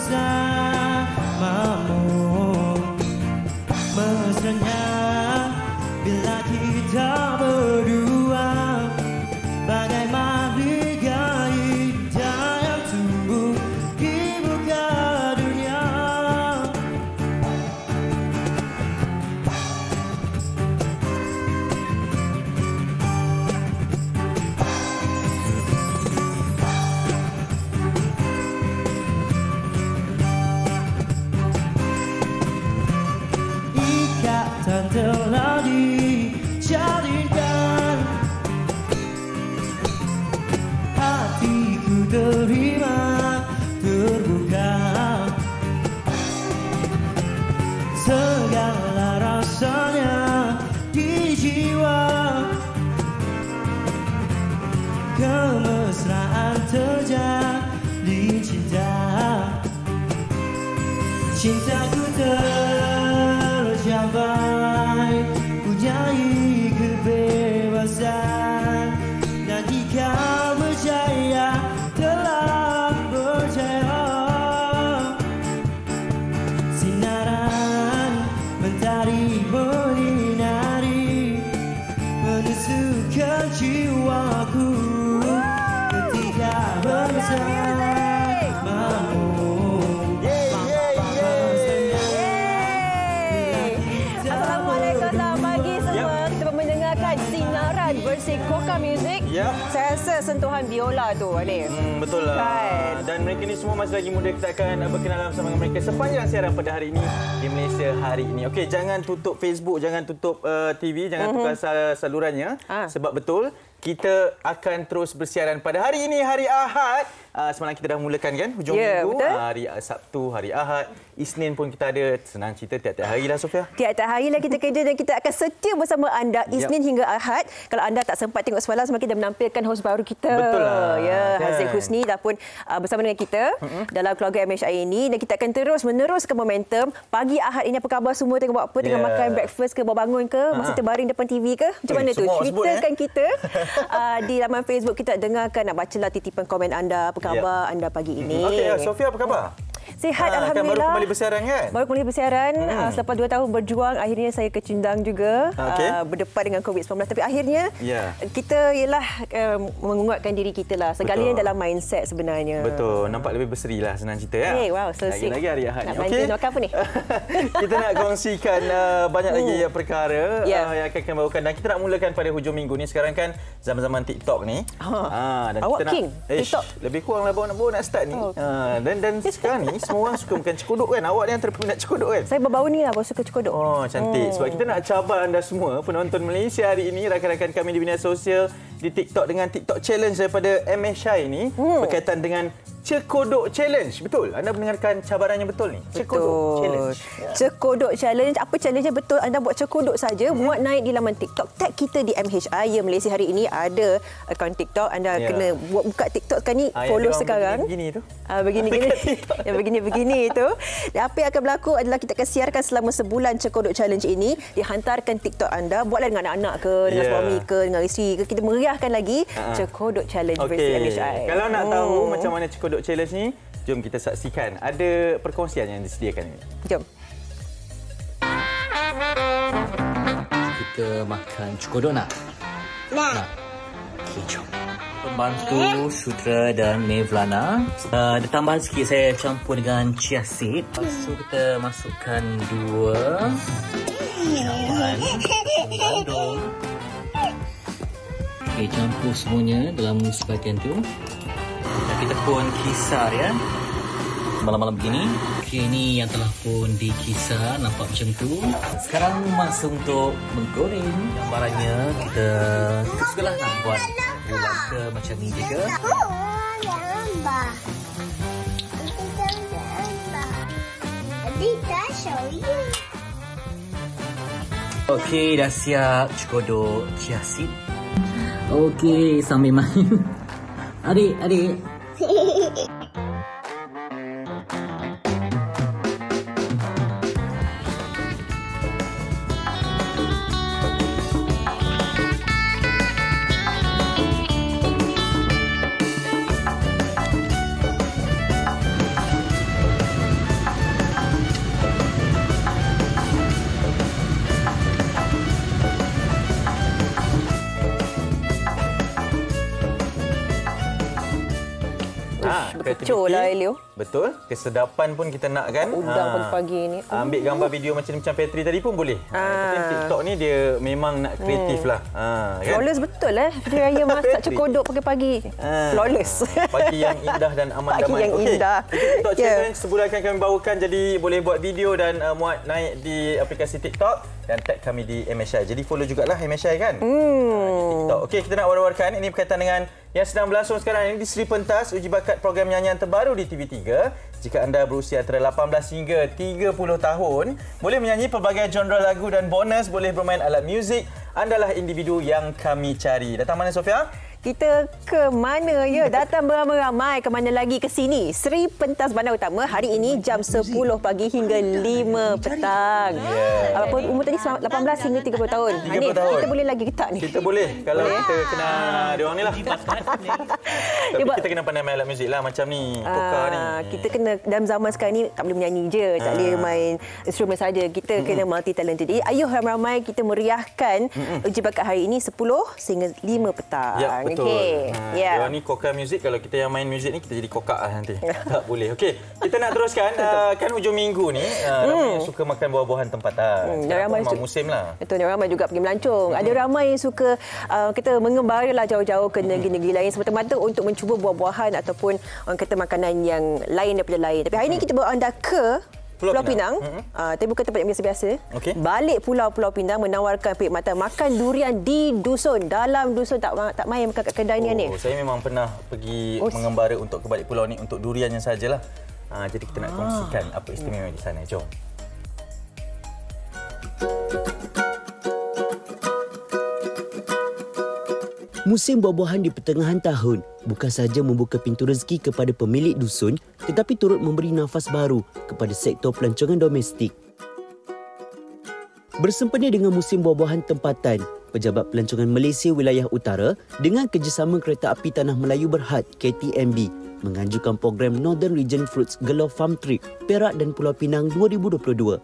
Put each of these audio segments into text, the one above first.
bersamamu. Mesranya bila kita berdua, bagai mahligai indah yang tumbuh di muka dunia. Ikatan telah dijadikan, hatiku terima terbuka, segala rasanya di jiwa, kemesraan terjadi cinta. Cintaku tercapai, punyai kebebasan, dan jika percaya telah percaya. Sinaran mentari menyinari, menusukkan jiwaku ketika bersamamu. Assalamualaikum, selamat pagi semua. Kita mendengarkan Sinaran versi Koka Music. Saya rasa sentuhan biola tu, Alif. Betul lah. Kan? Dan mereka ni semua masih lagi muda. Kita akan berkenalan bersama dengan mereka sepanjang siaran pada hari ini di Malaysia hari ini. Okey, jangan tutup Facebook, jangan tutup TV, jangan tukar salurannya. Sebab betul, kita akan terus bersiaran pada hari ini, hari Ahad. Semalam kita dah mulakan kan, hujung minggu. Betul. Hari Sabtu, hari Ahad. Isnin pun kita ada. Senang cerita tiap-tiap hari lah, Sofia. Tiap-tiap hari lah kita kerja dan kita akan setia bersama anda Isnin hingga Ahad. Kalau anda tak sempat tengok semalam, semakin kita menampilkan host baru kita. Betul lah. Ya, Kan? Haziq Husni dah pun bersama dengan kita dalam keluarga MHI ini, dan kita akan terus meneruskan momentum. Pagi Ahad ini apa khabar semua? Tengah buat apa? Tengah makan breakfast ke? Baru bangun ke? Masih terbaring depan TV ke? Macam mana tu? Ceritakan kita di laman Facebook kita. Dengarkan, nak bacalah titipan komen anda. Apa khabar anda pagi ini? Okey, Sofia apa khabar? Sihat, Kan Alhamdulillah. baru kembali bersiaran kan? Baru kembali bersiaran. Selepas 2 tahun berjuang, akhirnya saya kecundang juga berdepan dengan COVID-19. Tapi akhirnya kita ialah menguatkan diri kita lah. Segalanya dalam mindset sebenarnya. Betul. Nampak lebih berseri lah, senang cerita ya. Hey, wow, so sweet. Lagi-lagi hari Ahad Nak ni. belanja nak makan apa ni? Kita nak kongsikan banyak lagi perkara yang akan kita bawakan. Dan kita nak mulakan pada hujung minggu ni. Sekarang kan zaman-zaman TikTok ni. Dan awak kita king nak, TikTok. lebih kurang lah baru nak start ni. Dan sekarang ni semua orang suka makan cekodok kan. Awak ni yang terpeminat cekodok kan? Saya baru-baru ni lah baru suka cekodok. Oh, cantik. Sebab kita nak cabar anda semua, penonton Malaysia hari ini, rakan-rakan kami di bidang sosial di TikTok dengan TikTok Challenge daripada MHI ini berkaitan dengan Cekodok Challenge. Betul? Anda mendengarkan cabarannya betul ni? Cekodok Challenge. Cekodok Challenge. Apa challenge-nya? Betul, anda buat cekodok saja, muat naik di laman TikTok. Tag kita di MHI. Ya, Malaysia hari ini ada akaun TikTok. Anda kena buka TikTok sekarang ni, follow sekarang. Begini tu. Begini-gini. Yang begini-begini itu. Dan apa yang akan berlaku adalah kita akan siarkan selama sebulan Cekodok Challenge ini. Dihantarkan TikTok anda. Buatlah dengan anak-anak ke, dengan suami ke, dengan isteri ke. Kita meriahkan lagi Cekodok Challenge versi MHI. Kalau nak tahu macam mana Cekodok Challenge ni, jom kita saksikan. Ada perkongsian yang disediakan ini. Jom. Kita makan cekodok nak? Nak. Okay, jom. Pembantu Sutra dan Mevlana. Ada tambahan sikit, saya campur dengan chia seed. Lepas tu kita masukkan 2 cawan bandung. Okay, campur semuanya dalam sebahagian tu. Dan kita pun kisar ya. Malam-malam begini. Okey, ini yang telah pun dikisar, nampak macam tu. Sekarang masa untuk menggoreng. Gambarannya kita sukalah nak buat bulat ke macam ni juga. Okey, dah siap cekodok chia seed. Okey, sambil main. Adik. Berkecoh lah Elio. Betul. Kesedapan pun kita nak kan. Udang pagi-pagi ni. Ambil gambar video macam Petri tadi pun boleh. TikTok ni dia memang nak kreatif lah. Kan? Flawless betul Video raya masak cekodok pagi-pagi. Flawless. Pagi yang indah dan aman-damai. Pagi yang indah. TikTok Challenge sebulan akan kami bawakan. Jadi boleh buat video dan muat naik di aplikasi TikTok. Dan tag kami di MSI. Jadi follow jugalah MSI kan. TikTok. Okey, kita nak war-warkan. Ini berkaitan dengan yang sedang berlangsung sekarang ini di Seri Pentas uji bakat program nyanyian terbaru di TV3. Jika anda berusia antara 18 hingga 30 tahun, boleh menyanyi pelbagai genre lagu dan bonus boleh bermain alat muzik. Andalah individu yang kami cari. Datang mana Sofia? Kita ke mana ya? Datang beramai-ramai ke mana lagi ke sini. Seri Pentas Bandar Utama hari ini jam 10 pagi hingga 5 petang. Apa umur tadi 18 hingga 30 tahun. 30 tahun. Kita boleh lagi ke tak ni? Kita boleh. Kalau kita kena dia orang ni lah. Tapi kita kena pandai main alat muzik lah macam ni. Koka ni. Kita kena dalam zaman sekarang ni tak boleh menyanyi je, tak boleh main instrumen saja. Kita kena multi talented. Jadi ayuh ramai-ramai kita meriahkan uji bakat hari ini 10 sehingga 5 petang. Ya, betul. Okay. Dia ni Koka Music. Kalau kita yang main muzik ni, kita jadi kokak lah nanti. Tak boleh. Okey, kita nak teruskan. Kan hujung minggu ni, ramai yang suka makan buah-buahan tempatan. Ramai memang musim lah. Betul, ramai juga pergi melancong. Ada ramai yang suka kita mengembara lah jauh-jauh ke negeri-negeri lain semata-mata untuk mencuba buah-buahan ataupun orang kata makanan yang lain daripada lain. Tapi hari ini kita bawa anda ke Pulau Pinang. Tapi bukan tempat yang biasa-biasa. Balik Pulau Pinang menawarkan perkhidmatan makan durian di dusun. Dalam dusun tak main makan kat kedai ni. Saya memang pernah pergi mengembara untuk ke balik pulau ni untuk duriannya sajalah. Jadi kita nak kongsikan apa istimewa di sana. Jom. Musim buah-buahan di pertengahan tahun bukan sahaja membuka pintu rezeki kepada pemilik dusun tetapi turut memberi nafas baru kepada sektor pelancongan domestik. Bersempena dengan musim buah-buahan tempatan, Pejabat Pelancongan Malaysia Wilayah Utara dengan kerjasama Kereta Api Tanah Melayu Berhad KTMB menganjurkan program Northern Region Fruits Gelor Farm Trip Perak dan Pulau Pinang 2022.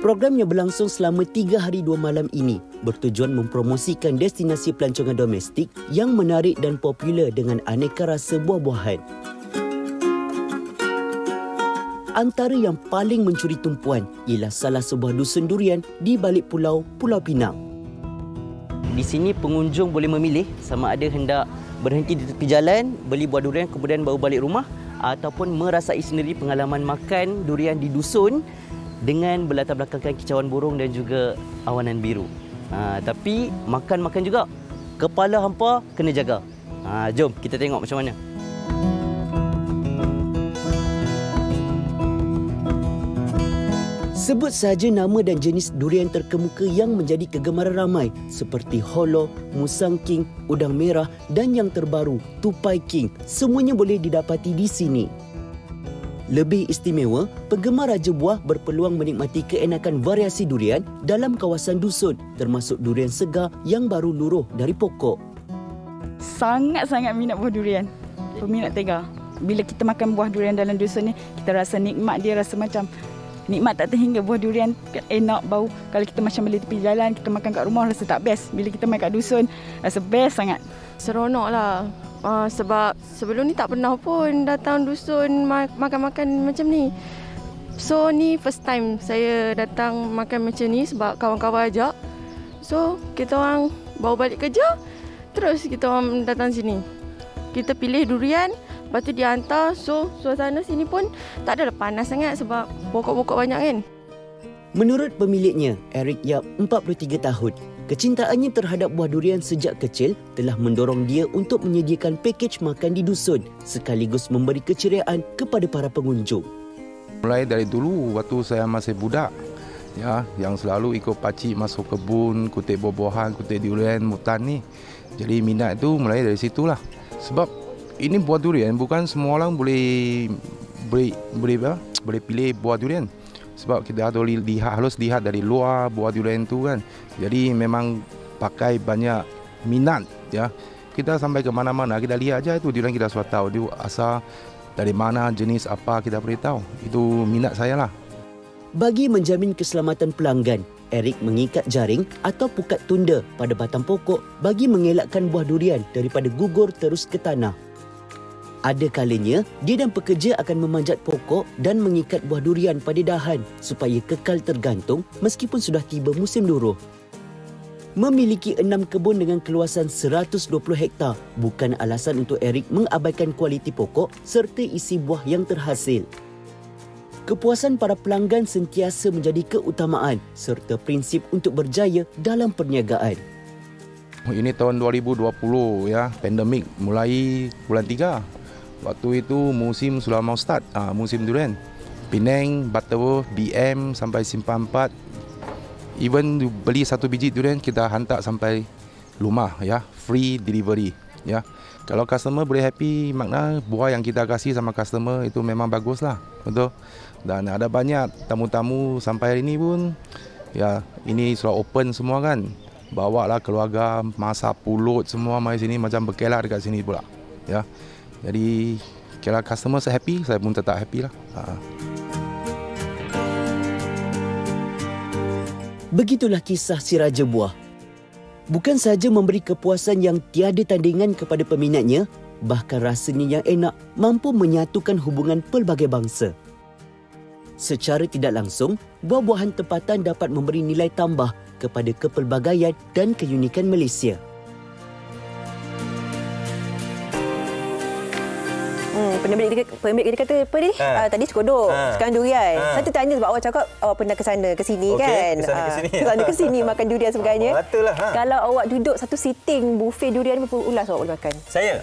Program yang berlangsung selama 3 hari 2 malam ini bertujuan mempromosikan destinasi pelancongan domestik yang menarik dan popular dengan aneka rasa buah-buahan. Antara yang paling mencuri tumpuan ialah salah sebuah dusun durian di balik Pulau Pinang. Di sini pengunjung boleh memilih sama ada hendak berhenti di tepi jalan, beli buah durian kemudian bawa balik rumah ataupun merasai sendiri pengalaman makan durian di dusun dengan berlatar belakangkan kicauan burung dan juga awanan biru. Tapi makan juga. Kepala hampa kena jaga. Jom kita tengok macam mana. Sebut sahaja nama dan jenis durian terkemuka yang menjadi kegemaran ramai seperti Holo, Musang King, Udang Merah dan yang terbaru Tupai King. Semuanya boleh didapati di sini. Lebih istimewa, penggemar raja buah berpeluang menikmati keenakan variasi durian dalam kawasan dusun termasuk durian segar yang baru luruh dari pokok. Sangat-sangat minat buah durian. Peminat tega. Bila kita makan buah durian dalam dusun ni, kita rasa nikmat dia, rasa macam nikmat tak terhingga. Buah durian enak, bau. Kalau kita macam beli tepi jalan, kita makan kat rumah rasa tak best. Bila kita main kat dusun, rasa best sangat. Seronok lah. Sebab sebelum ni tak pernah pun datang dusun makan-makan macam ni. So ni first time saya datang makan macam ni sebab kawan-kawan ajak. So kita orang bawa balik kerja, terus kita orang datang sini. Kita pilih durian, lepas tu dia hantar. So suasana sini pun tak adalah panas sangat sebab pokok-pokok banyak kan. Menurut pemiliknya, Eric Yap, 43 tahun, kecintaannya terhadap buah durian sejak kecil telah mendorong dia untuk menyediakan pakej makan di dusun sekaligus memberi keceriaan kepada para pengunjung. Mulai dari dulu waktu saya masih budak, ya, yang selalu ikut pakcik masuk kebun, kutip buah-buahan, kutip durian, mutan ni. Jadi minat itu mulai dari situlah. Sebab ini buah durian bukan semua orang boleh pilih buah durian. Sebab kita harus lihat dari luar buah durian tu kan. Jadi memang pakai banyak minat ya. Kita sampai ke mana-mana kita lihat aja itu durian, kita sudah tahu dia asal dari mana, jenis apa, kita beritahu. Itu minat saya lah. Bagi menjamin keselamatan pelanggan, Eric mengikat jaring atau pukat tunda pada batang pokok bagi mengelakkan buah durian daripada gugur terus ke tanah. Ada kalanya, dia dan pekerja akan memanjat pokok dan mengikat buah durian pada dahan supaya kekal tergantung meskipun sudah tiba musim luruh. Memiliki 6 kebun dengan keluasan 120 hektar bukan alasan untuk Eric mengabaikan kualiti pokok serta isi buah yang terhasil. Kepuasan para pelanggan sentiasa menjadi keutamaan serta prinsip untuk berjaya dalam perniagaan. Ini tahun 2020 ya, pandemik mulai bulan 3. Waktu itu musim sudah mau start, musim durian. Penang, Butterworth, BM sampai Simpang 4. Even beli 1 biji durian kita hantar sampai rumah ya, free delivery ya. Kalau customer boleh happy, makna buah yang kita kasih sama customer itu memang baguslah, betul. Dan ada banyak tamu-tamu sampai hari ini pun ya, ini sudah open semua kan. Bawalah keluarga, masak pulut semua mai sini macam berkelak dekat sini pula ya. Jadi kalau customer saya happy, saya pun tetap happy lah. Begitulah kisah si Raja Buah. Bukan sahaja memberi kepuasan yang tiada tandingan kepada peminatnya, bahkan rasanya yang enak mampu menyatukan hubungan pelbagai bangsa. Secara tidak langsung, buah-buahan tempatan dapat memberi nilai tambah kepada kepelbagaian dan keunikan Malaysia. Pemilik dia kata apa ni? Tadi sekodok, sekarang durian. Saya tertanya sebab awak cakap awak pernah ke sana ke sini kan? Ke sana ke sini makan durian sebagainya. Betullah. Kalau awak duduk satu sitting buffet durian, berapa ulas awak boleh makan? Saya?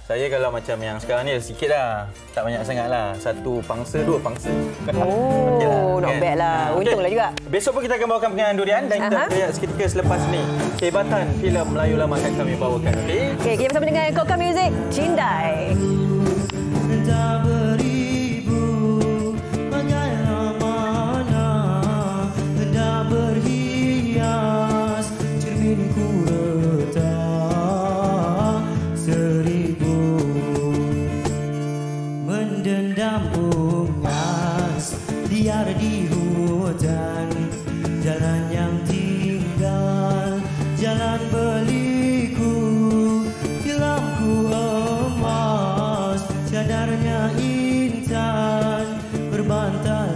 Saya kalau macam yang sekarang ni sikit lah. Tak banyak sangat lah. 1 pangsa, 2 pangsa. Oh, not bad lah. Untunglah juga. Besok pun kita akan bawakan pengenalan durian dan kita lihat seketika selepas ni. Kehebatan filem Melayu lama akan kami bawakan. Okey, kita bersama dengan Koka Music, Cindai. Tak beribu bagaimana hendak berhias cerminku retak 1000 mendendam ungas liar di hutan jalan yang tinggal jalan beliku filmku emas cadarnya intan berbantal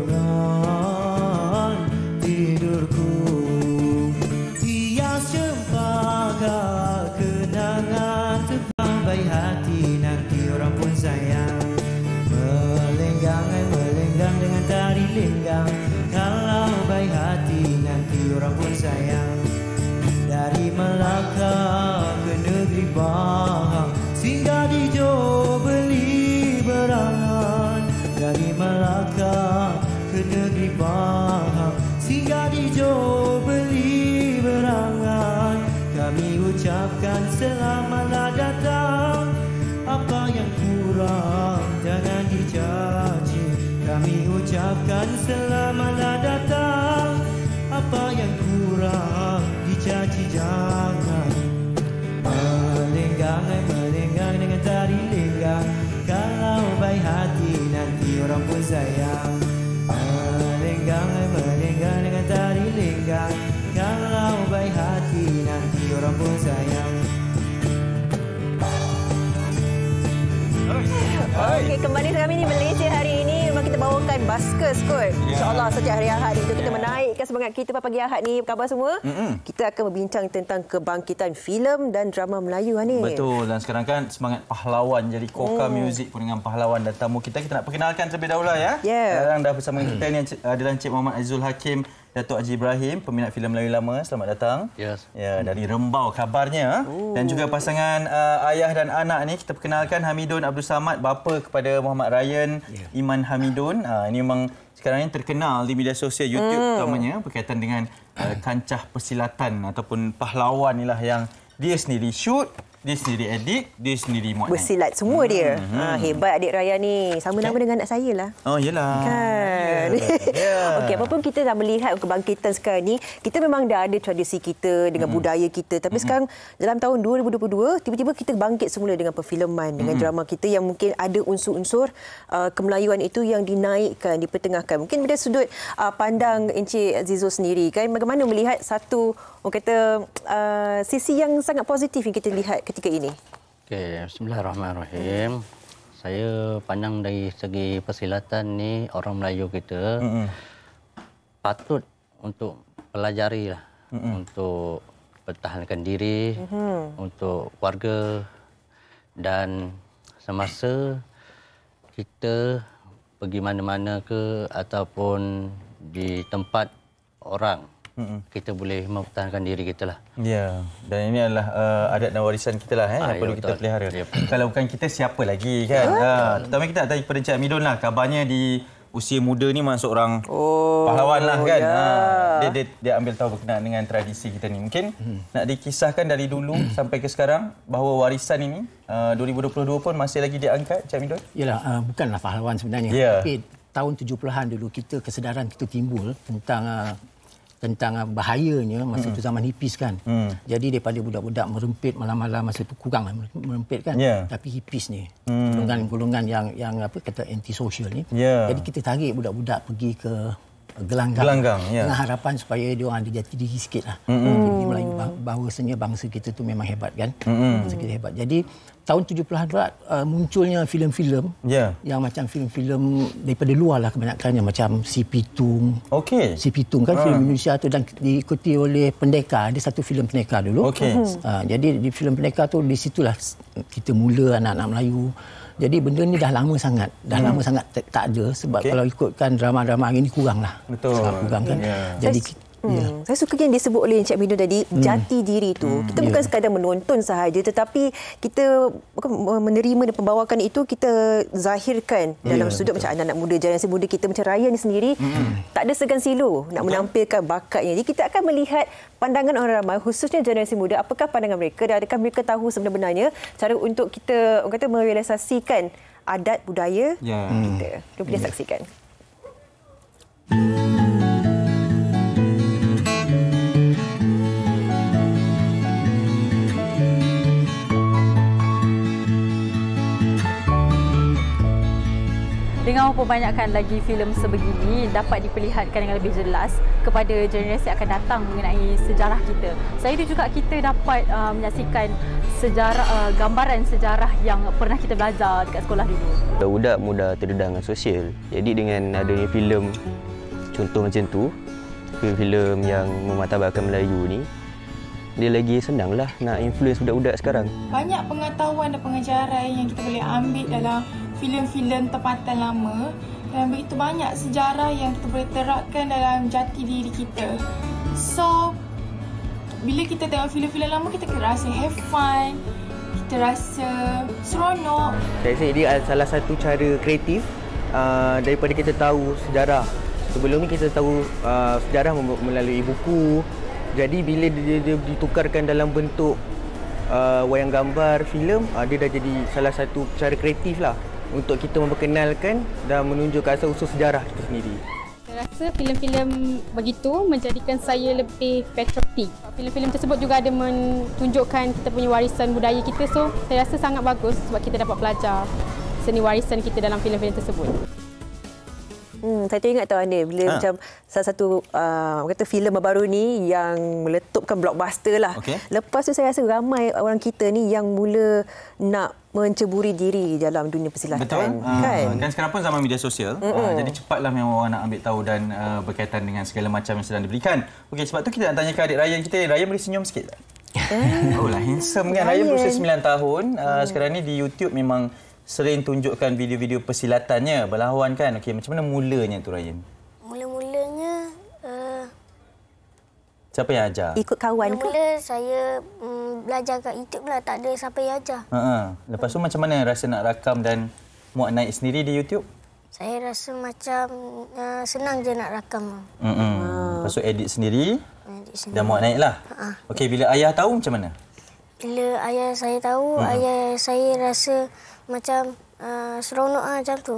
lengan tidurku hias cempaka kenangan terbaik hati nanti orang pun sayang melenggang dengan tari lenggang kalau baik hati nanti orang pun sayang dari Melaka ke negeri Bahang singgah di Johor beli berangan dari Melaka ke negeri Bahang singgah di Johor beli berangan kami ucapkan selamatlah datang apa yang kurang jangan dicaci kami ucapkan selamatlah datang apa yang kurang dicaci jangan melenggang dengan tari lenggang kalau baik hati nanti orang pun sayang melenggang dengan tari lenggang kalau baik hati nanti orang pun sayang. Okey, kembali kami di Malaysia hari ini. Memang kita bawakan baskers kot. InsyaAllah setiap hari Ahad itu kita menaikkan semangat kita pada pagi Ahad ni. Apa khabar semua? Kita akan berbincang tentang kebangkitan filem dan drama Melayu ni. Betul. Dan sekarang kan semangat pahlawan. Jadi Koka Music pun dengan pahlawan dan tamu kita. Kita nak perkenalkan terlebih dahulu ya. Sekarang dah bersama kita ni adalah Encik Muhammad Azizul Hakim, Datuk Haji Ibrahim, peminat filem Melayu lama. Selamat datang. Yes. Ya, dari Rembau kabarnya. Dan juga pasangan ayah dan anak ni kita perkenalkan Hamidun Abdul Samad, bapa kepada Muhammad Ryan Iman Hamidun. Ini memang sekarang ini terkenal di media sosial YouTube terutamanya berkaitan dengan kancah persilatan ataupun pahlawan inilah yang dia sendiri shoot dia sendiri edit, dia sendiri muat naik. Bersilat semua dia. Hebat adik Rayyan ni. Sama nama dengan anak saya lah. Oh, yelah. Kan. Okey, apapun kita dah melihat kebangkitan sekarang ni, kita memang dah ada tradisi kita dengan budaya kita. Tapi sekarang dalam tahun 2022, tiba-tiba kita bangkit semula dengan perfilman, dengan drama kita yang mungkin ada unsur-unsur kemelayuan itu yang dinaikkan, dipertengahkan. Mungkin dari sudut pandang Encik Azizo sendiri, kan, bagaimana melihat satu orang kata sisi yang sangat positif yang kita lihat ketika ini? Okey, bismillahirrahmanirrahim. Saya pandang dari segi persilatan ni, orang Melayu kita patut untuk pelajari lah, untuk pertahankan diri, untuk keluarga, dan semasa kita pergi mana-mana ke ataupun di tempat orang, kita boleh mempertahankan diri kita lah. Ya, dan ini adalah adat dan warisan kita lah yang perlu kita pelihara. Kalau bukan kita, siapa lagi, kan? Terutama kita nak tanya kepada Encik Hamidun lah, kabarnya di usia muda ni masuk orang pahlawan lah, kan? Dia ambil tahu berkenaan dengan tradisi kita ni. Mungkin nak dikisahkan dari dulu sampai ke sekarang bahawa warisan ini 2022 pun masih lagi diangkat, Encik Hamidun? Yalah, bukanlah pahlawan sebenarnya. Tapi tahun 70-an dulu kesedaran kita timbul tentang bahayanya masa itu zaman hippies, kan. Jadi daripada budak-budak merempit malam-malam, masa itu kurang merempit, kan. Tapi hippies ni golongan yang apa kata anti-social ni. Jadi kita tarik budak-budak pergi ke gelanggang dengan harapan supaya dia orang ada jati diri sikitlah. Jadi Melayu bahawasanya bangsa kita tu memang hebat, kan. Bangsa kita hebat. Jadi tahun 70-an pula munculnya filem-filem yang macam filem-filem daripada luar lah kebanyakannya, macam Si Pitung. Si Pitung, kan, filem Indonesia tu, dan diikuti oleh Pendekar. Ada satu filem Pendekar dulu. Jadi di filem Pendekar tu, di situlah kita mula anak-anak Melayu. Jadi benda ni dah lama sangat. Tak ada, sebab kalau ikutkan drama-drama hari ni kurang lah. Sangat kurang, kan. Jadi saya suka yang disebut oleh Encik Hamidun tadi, jati diri tu. Kita bukan sekadar menonton sahaja, tetapi kita menerima dan pembawakan itu, kita zahirkan dalam sudut macam anak-anak muda, generasi muda kita macam Rayyan ni sendiri, tak ada segan silu nak menampilkan bakatnya. Jadi kita akan melihat pandangan orang ramai, khususnya generasi muda, apakah pandangan mereka dan adakah mereka tahu sebenarnya cara untuk kita orang kata merealisasikan adat budaya kita. Jom kita saksikan. Dengan memperbanyakkan lagi filem sebegini, dapat diperlihatkan dengan lebih jelas kepada generasi akan datang mengenai sejarah kita. Selain itu juga kita dapat menyaksikan sejarah, gambaran sejarah yang pernah kita belajar dekat sekolah dulu. Budak mudah terdedah dengan sosial. Jadi dengan adanya filem contoh macam tu, filem yang memartabatkan Melayu ni, dia lagi senanglah nak influence budak-budak sekarang. Banyak pengetahuan dan pengajaran yang kita boleh ambil dalam filem-filem tempatan lama, dan begitu banyak sejarah yang kita boleh terapkan dalam jati diri kita. So, bila kita tengok filem-filem lama, kita rasa have fun, kita rasa seronok. Saya rasa dia salah satu cara kreatif daripada kita tahu sejarah. Sebelum ni kita tahu sejarah melalui buku. Jadi bila dia ditukarkan dalam bentuk wayang gambar, filem, dia dah jadi salah satu cara kreatif lah untuk kita memperkenalkan dan menunjukkan asal-usul sejarah kita sendiri. Saya rasa filem-filem begitu menjadikan saya lebih patriotik. Filem-filem tersebut juga ada menunjukkan kita punya warisan budaya kita, so saya rasa sangat bagus sebab kita dapat belajar seni warisan kita dalam filem-filem tersebut. Saya teringat tahu anda bila macam salah satu kata filem baru ni yang meletupkan blockbuster lah. Lepas tu saya rasa ramai orang kita ni yang mula nak menceburi diri dalam dunia persilatan. Betul. Kan sekarang pun zaman media sosial. Jadi cepatlah memang orang nak ambil tahu dan berkaitan dengan segala macam yang sedang diberikan. Okey, sebab tu kita nak tanyakan adik Rayyan kita. Rayyan boleh senyum sikit tak? Oh lah, handsome kan. Rayyan berusia 9 tahun. Sekarang ni di YouTube memang sering tunjukkan video-video persilatannya, berlawan, kan. Okey, macam mana mulanya tu, Rayyan? Mula-mulanya siapa yang ajar? Ikut kawan ke? Mula saya belajar kat YouTube lah, tak ada siapa yang ajar. Lepas tu macam mana rasa nak rakam dan muat naik sendiri di YouTube? Saya rasa macam senang je nak rakam. Lepas tu edit sendiri dan muat naik lah. Okey, bila ayah tahu macam mana? Bila ayah saya tahu, ayah saya rasa macam seronok macam tu.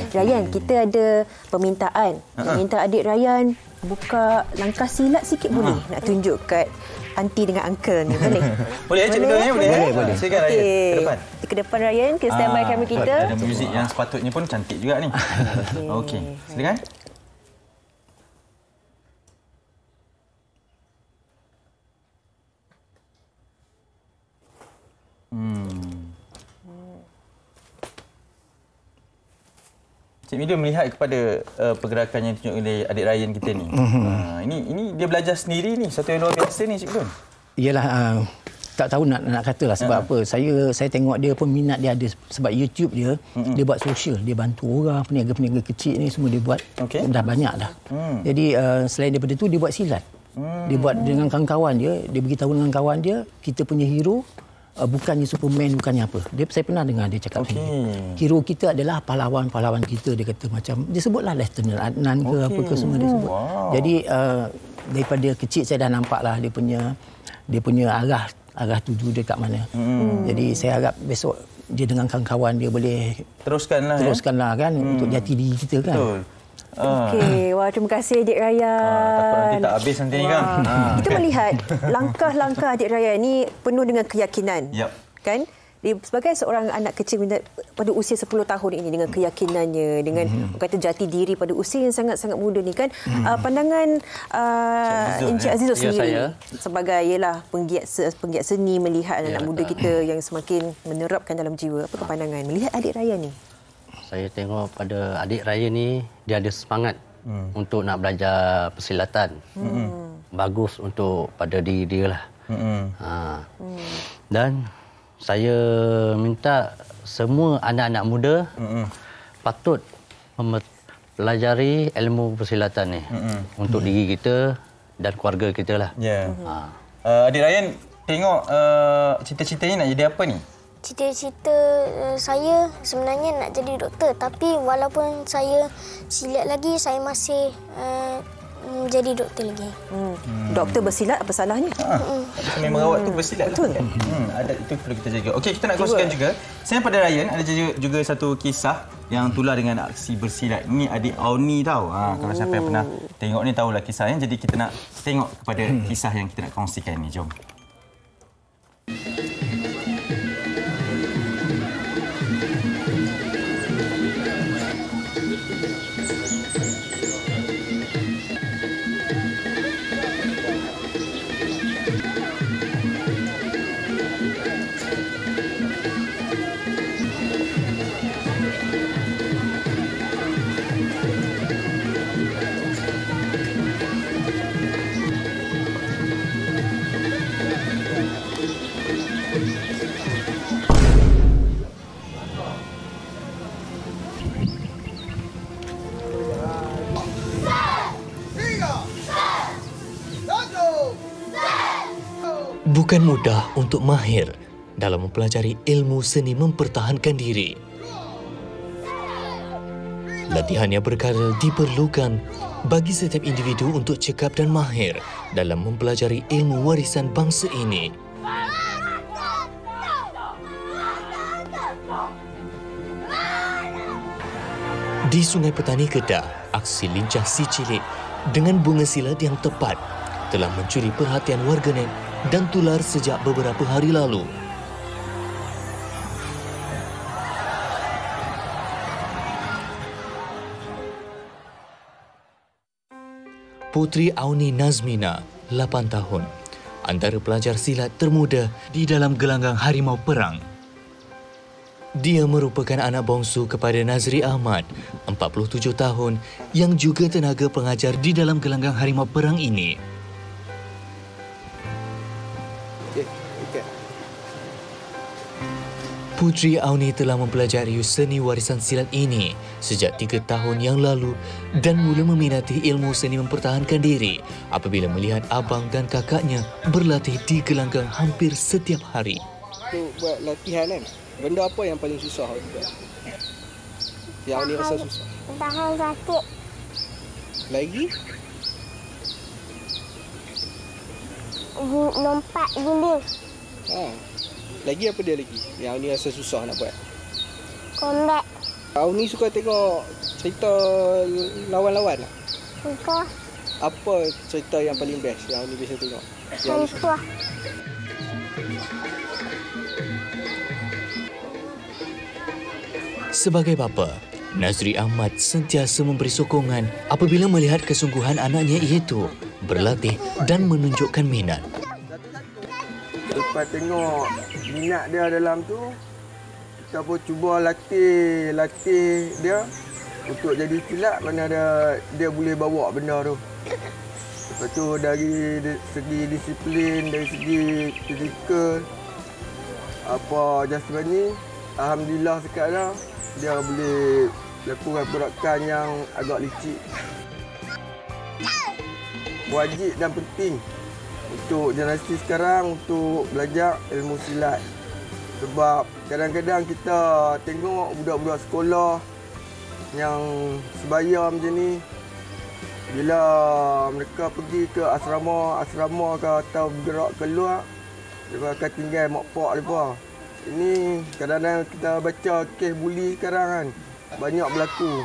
Ryan, kita ada permintaan. Minta adik Ryan buka langkah silat sikit boleh? Nak tunjuk kat aunty dengan uncle ni. Boleh? Boleh Cik Bidul ni? Boleh. Silakan Ryan, ke depan. Ke depan Ryan, ke standby kamera kita. Ada muzik yang sepatutnya pun cantik juga ni. Okey. Silakan. Cik Bidul melihat kepada pergerakan yang ditunjukkan oleh adik Ryan kita ni. Ini dia belajar sendiri ni, satu yang luar biasa ni Cik Bidul. Iyalah, tak tahu nak katalah sebab apa. Saya tengok dia pun minat dia ada sebab YouTube dia, dia buat sosial, dia bantu orang, peniaga-peniaga kecil ni semua dia buat. Dah banyak dah. Jadi selain daripada tu dia buat silat. Dia buat dengan kawan-kawan dia, dia beritahu dengan kawan dia, kita punya hero bukannya Superman, bukannya apa. Saya pernah dengar dia cakap macam ni. Hero kita adalah pahlawan-pahlawan kita, dia kata macam, dia sebutlah Lieutenant Adnan ke apa ke semua dia sebut. Jadi daripada kecil saya dah nampaklah dia punya arah tuju dia kat mana. Jadi saya harap besok dia dengan kawan-kawan dia boleh teruskanlah kan untuk jati diri kita kan. Betul. Okey, wah terima kasih adik Ryan. Takut nanti tak habis nanti ni kan. Kita melihat langkah-langkah adik Ryan ni penuh dengan keyakinan. Kan? Dia sebagai seorang anak kecil pada usia 10 tahun ini dengan keyakinannya, dengan kata jati diri pada usia yang sangat-sangat muda ni kan. Pandangan Encik Azizul sendiri sebagai penggiat seni, melihat anak muda kita yang semakin menerapkan dalam jiwa. Apa pandangan melihat adik Ryan ni? Saya tengok pada adik Ryan ni, dia ada semangat untuk nak belajar persilatan. Bagus untuk pada diri dia lah. Dan saya minta semua anak-anak muda patut mempelajari ilmu persilatan ni untuk diri kita dan keluarga kita lah. Adik Ryan, tengok cita-citanya nak jadi apa ni? Cita-cita saya sebenarnya nak jadi doktor, tapi walaupun saya silat lagi, saya masih jadi doktor lagi. Doktor bersilat apa salahnya? Sambil merawat tu bersilat. Betul. Ada itu perlu kita jaga. Okey, kita nak kongsikan juga. Saya pada Ryan ada juga satu kisah yang tular dengan aksi bersilat. Ini adik Auni tahu. Kalau siapa yang pernah tengok ni tahulah kisahnya. Jadi kita nak tengok kepada kisah yang kita nak kongsikan ni. Jom. Bukan mudah untuk mahir dalam mempelajari ilmu seni mempertahankan diri. Latihan yang berkala diperlukan bagi setiap individu untuk cekap dan mahir dalam mempelajari ilmu warisan bangsa ini. Di Sungai Petani Kedah, aksi lincah si cilik dengan bunga silat yang tepat telah mencuri perhatian warganet dan tular sejak beberapa hari lalu. Putri Auni Nazmina, 8 tahun, antara pelajar silat termuda di dalam gelanggang Harimau Perang. Dia merupakan anak bongsu kepada Nazri Ahmad, 47 tahun, yang juga tenaga pengajar di dalam gelanggang Harimau Perang ini. Putri Auni telah mempelajari seni warisan silat ini sejak 3 tahun yang lalu dan mula meminati ilmu seni mempertahankan diri apabila melihat abang dan kakaknya berlatih di gelanggang hampir setiap hari. Buat latihan kan, benda apa yang paling susah juga? Yang Auni rasa susah? Tahan sakit. Lagi? Lompat guling. Lagi apa dia lagi? Yang ni rasa susah nak buat. Combat. Auni suka tengok cerita lawan-lawan tak? Suka. Apa cerita yang paling best yang Auni biasa tengok? Suka. Sebagai bapa, Nazri Ahmad sentiasa memberi sokongan apabila melihat kesungguhan anaknya iaitu berlatih dan menunjukkan minat. Lepas tengok minat dia dalam tu, kita pun cuba latih dia untuk jadi silat mana dia boleh bawa benda tu. Lepas tu dari segi disiplin, dari segi fizikal, apa jasmani, alhamdulillah sekarang dia boleh lakukan gerakan yang agak licik. Wajib dan penting untuk generasi sekarang untuk belajar ilmu silat. Sebab kadang-kadang kita tengok budak-budak sekolah yang sebaya macam ni, bila mereka pergi ke asrama ke atau bergerak keluar, mereka akan tinggal mak pak mereka. Ini kadang-kadang kita baca kes buli sekarang kan, banyak berlaku.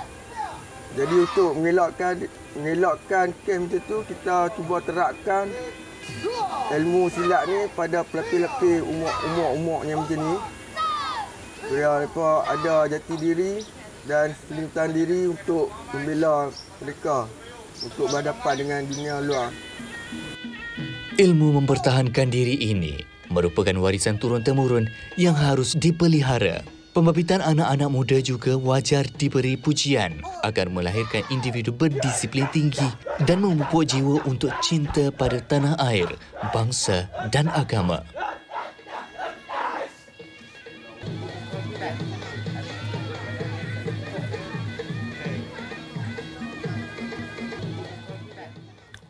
Jadi untuk mengelakkan kes macam tu, kita cuba terapkan ilmu silat ni pada pelapis-lapis umur-umurnya macam ni. Supaya mereka ada jati diri dan keselamatan diri untuk membela mereka untuk berhadapan dengan dunia luar. Ilmu mempertahankan diri ini merupakan warisan turun-temurun yang harus dipelihara. Pembibitan anak-anak muda juga wajar diberi pujian agar melahirkan individu berdisiplin tinggi dan memupuk jiwa untuk cinta pada tanah air, bangsa dan agama.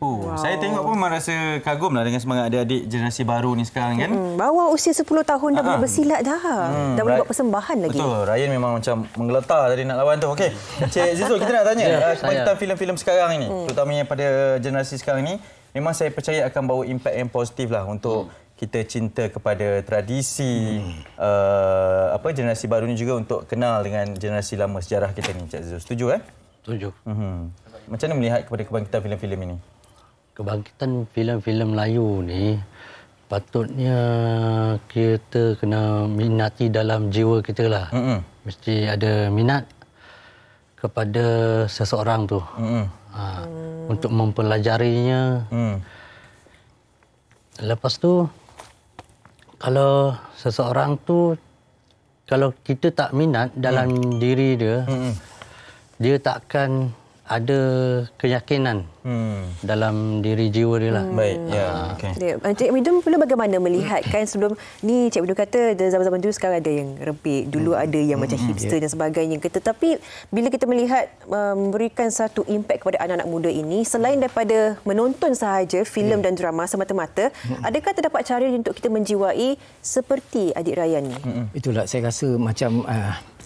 Wow. Saya tengok pun memang rasa kagum lah dengan semangat adik-adik generasi baru ni sekarang kan. Bawah usia 10 tahun dah boleh bersilat dah. Dah boleh buat persembahan lagi. Betul. Ryan memang macam menggeletar tadi nak lawan tu. Okey. Cik Zizul, kita nak tanya kebangkitan filem-filem sekarang ini, terutamanya pada generasi sekarang ini, memang saya percaya akan bawa impak yang positif lah untuk kita cinta kepada tradisi generasi baru ni juga untuk kenal dengan generasi lama sejarah kita ni. Cik Zizul, setuju kan? Setuju. Macam mana melihat kepada kebangkitan filem-filem ini? Kebangkitan filem-filem Melayu ni patutnya kita kena minati dalam jiwa kita lah. Mesti ada minat kepada seseorang tu. Untuk mempelajarinya. Lepas tu, kalau seseorang tu, kalau kita tak minat dalam diri dia, dia takkan ada keyakinan dalam diri jiwa dia lah. Baik, ya. Cik Midun pula bagaimana melihat kan sebelum ni Cik Midun kata zaman-zaman dulu sekarang ada yang rempit, dulu ada yang macam hipster dan sebagainya. Tetapi bila kita melihat memberikan satu impak kepada anak-anak muda ini, selain daripada menonton sahaja filem dan drama semata-mata, adakah terdapat cara untuk kita menjiwai seperti adik Ryan ni? Itulah saya rasa macam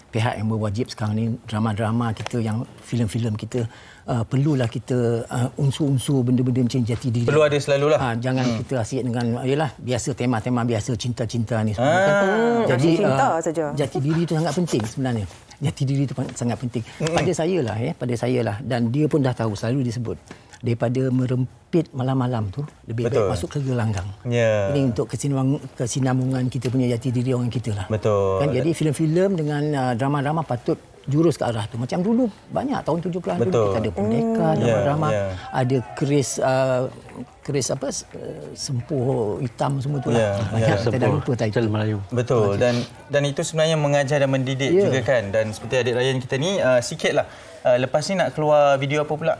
pihak yang berwajib sekarang ni, drama-drama kita, yang filem-filem kita, perlulah kita unsur-unsur benda-benda macam jati diri. Perlu ada selalulah. Jangan kita asyik dengan yalah biasa tema-tema biasa cinta-cinta ni semua kan. Jadi cinta saja. Jati diri itu sangat penting sebenarnya. Jati diri itu sangat penting. Pada saya lah dan dia pun dah tahu, selalu disebut. Daripada merempit malam-malam tu, lebih baik masuk ke gelanggang. Ini untuk kesinambungan kita punya jati diri orang kita lah. Betul. Kan, jadi filem-filem dengan drama-drama patut jurus ke arah tu. Macam dulu banyak tahun 70-an dulu kita ada Pendekar, drama-drama, ada keris sempuh hitam semua tu lah. Kita dah lupa title Melayu. Betul. Dan itu sebenarnya mengajar dan mendidik juga kan. Dan seperti adik Ryan kita ni, sikitlah. Lepas ni nak keluar video apa pula?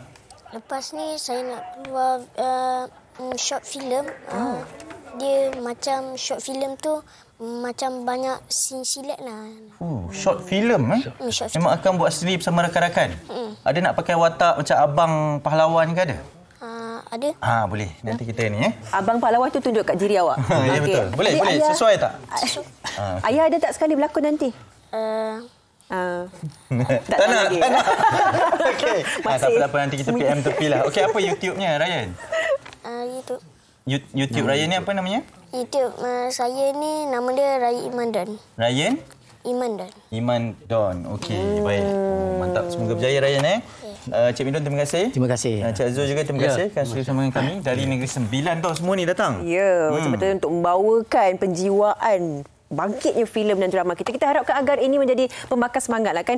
Lepas ni saya nak keluar short film. Dia macam short film tu macam banyak scene silat lah. Short film Short memang akan buat sendiri bersama rakan-rakan. Ada nak pakai watak macam abang pahlawan ke ada? Ada. Boleh. Nanti kita ni Abang pahlawan tu tunjuk kat diri awak. Ya betul. Boleh. Ayah, sesuai tak? Ayah ada tak sekali berlakon nanti? Tak nak. Tak apa nanti kita PM tepi lah. Okey, apa YouTube-nya Ryan? YouTube. YouTube Ryan ni apa namanya? YouTube saya ni nama dia Ryan Imandan. Ryan? Iman Don. Okey, baik. Mantap. Semoga berjaya Ryan. Cik Midon, terima kasih. Terima kasih. Cik Azul juga terima kasih kerana bersama dengan kami. Dari Negeri Sembilan tau semua ni datang. Ya, betul-betul untuk membawakan penjiwaan bangkitnya filem dan drama kita. Kita harapkan agar ini menjadi pembakar semangat lah kan.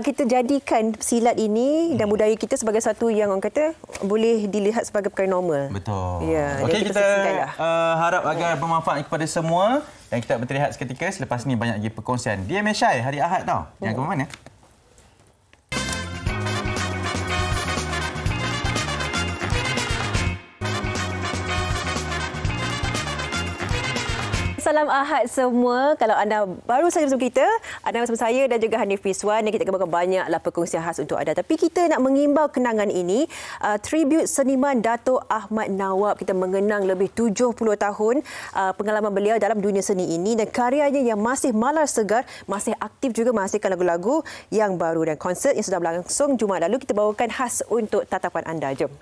Kita jadikan silat ini dan budaya kita sebagai satu yang orang kata boleh dilihat sebagai perkara normal. Betul. Ya, okey, kita harap agar bermanfaat kepada semua dan kita berterehat seketika. Selepas ni banyak lagi perkongsian. Dia Meshai hari Ahad tau. Jangan ke mana. Salam Ahad semua. Kalau anda baru saja bersama kita, anda bersama saya dan juga Hanif Rizwan, dan kita akan bawa banyaklah perkongsian khas untuk anda. Tapi kita nak mengimbau kenangan ini, tribut seniman Dato' Ahmad Nawab. Kita mengenang lebih 70 tahun pengalaman beliau dalam dunia seni ini dan karyanya yang masih malar segar, masih aktif juga menghasilkan lagu-lagu yang baru dan konsert yang sudah berlangsung Jumaat lalu. Kita bawakan khas untuk tatapan anda. Jom.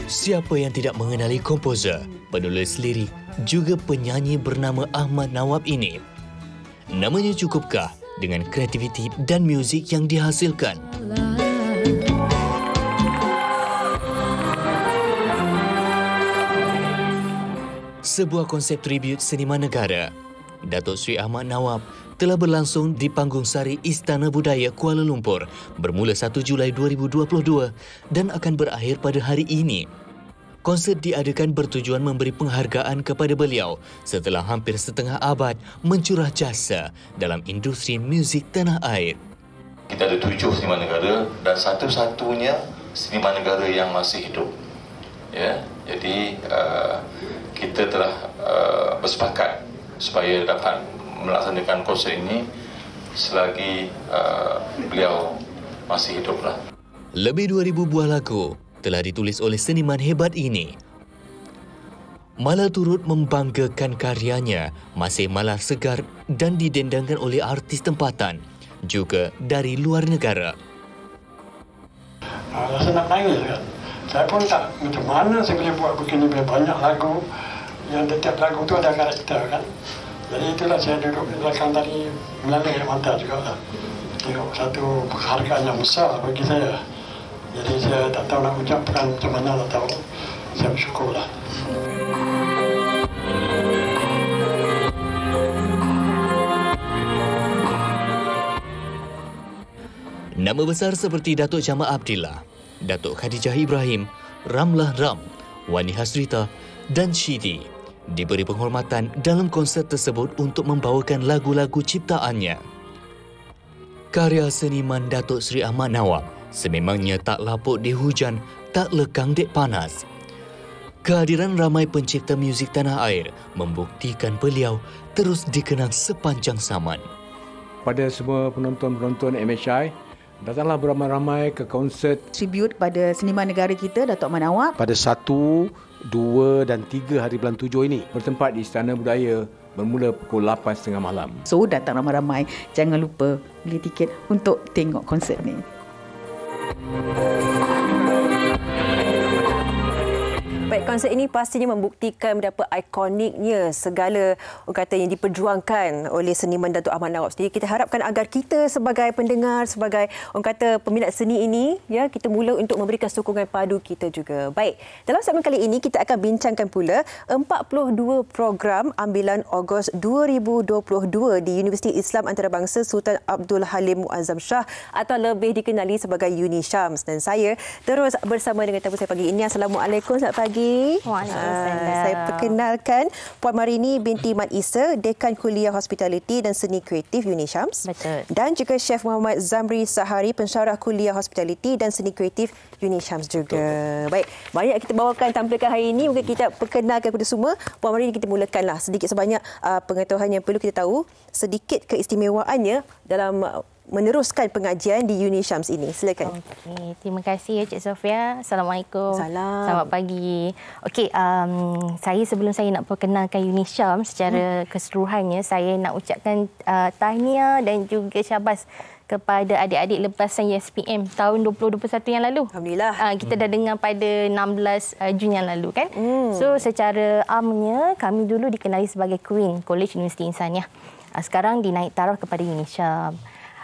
Siapa yang tidak mengenali komposer, penulis lirik, juga penyanyi bernama Ahmad Nawab ini? Namanya cukupkah dengan kreativiti dan muzik yang dihasilkan? Sebuah konsep tribut seniman negara, Datuk Seri Ahmad Nawab, telah berlangsung di Panggung Sari Istana Budaya Kuala Lumpur bermula 1 Julai 2022 dan akan berakhir pada hari ini. Konsert diadakan bertujuan memberi penghargaan kepada beliau setelah hampir setengah abad mencurah jasa dalam industri muzik tanah air. Kita ada 7 seniman negara dan satu-satunya seniman negara yang masih hidup. Ya, jadi kita telah bersepakat supaya dapat melaksanakan konsert ini selagi beliau masih hiduplah. Lebih 2,000 buah lagu telah ditulis oleh seniman hebat ini. Malah turut membanggakan karyanya masih malar segar dan didendangkan oleh artis tempatan, juga dari luar negara. Rasa nak nangis kan. Saya pun tak macam mana saya boleh buat begini banyak lagu yang setiap lagu tu ada karakter kan. Jadi itulah saya duduk di belakang tadi melalui air mata juga lah. Tengok satu penghargaan yang besar bagi saya. Jadi saya tak tahu nak ucapkan macam mana, tak tahu. Saya bersyukurlah. Nama besar seperti Datuk Jamal Abdillah, Datuk Khadijah Ibrahim, Ramlah Ram, Wani Hasrita dan Shidi diberi penghormatan dalam konsert tersebut untuk membawakan lagu-lagu ciptaannya. Karya seniman Datuk Seri Ahmad Nawab sememangnya tak lapuk di hujan, tak lekang dek panas. Kehadiran ramai pencipta muzik tanah air membuktikan beliau terus dikenang sepanjang zaman. Pada semua penonton-penonton MHI, datanglah beramai-ramai ke konsert tribut pada seniman negara kita, Dato' Ahmad Nawab. Pada 1, 2 dan 3 hari bulan 7 ini bertempat di Istana Budaya bermula pukul 8.30 malam. So datang ramai-ramai, jangan lupa beli tiket untuk tengok konsert ni. Baik, konsert ini pastinya membuktikan betapa ikoniknya segala orang kata yang diperjuangkan oleh seniman Dato' Ahmad Nawab sendiri. Kita harapkan agar kita sebagai pendengar, sebagai orang kata peminat seni ini, ya, kita mula untuk memberikan sokongan padu kita juga. Baik, dalam segmen kali ini kita akan bincangkan pula 42 program ambilan Ogos 2022 di Universiti Islam Antarabangsa Sultan Abdul Halim Muazzam Shah atau lebih dikenali sebagai UniSyams. Dan saya terus bersama dengan tetamu saya pagi ini. Assalamualaikum, selamat pagi. Saya perkenalkan Puan Marini binti Mat Isa, Dekan Kuliah Hospitality dan Seni Kreatif UniSyams. Betul. Dan juga Chef Muhammad Zamri Sahari, pensyarah Kuliah Hospitality dan Seni Kreatif UniSyams juga. Betul. Baik, banyak kita bawakan tampilkan hari ini. Mungkin kita perkenalkan kepada semua. Puan Marini, kita mulakanlah sedikit sebanyak pengetahuan yang perlu kita tahu, sedikit keistimewaannya dalam meneruskan pengajian di UniSyams ini. Silakan. Okey, terima kasih Cik Sofia. Assalamualaikum. Salam. Selamat pagi. Okey, saya sebelum saya nak perkenalkan UniSyams secara keseluruhannya, saya nak ucapkan tahniah dan juga syabas kepada adik-adik lepasan USPM tahun 2021 yang lalu. Alhamdulillah. Kita dah dengar pada 16 Jun yang lalu kan. So secara amnya kami dulu dikenali sebagai Queen College Universiti Insaniah. Sekarang dinaik taraf kepada UniSyams.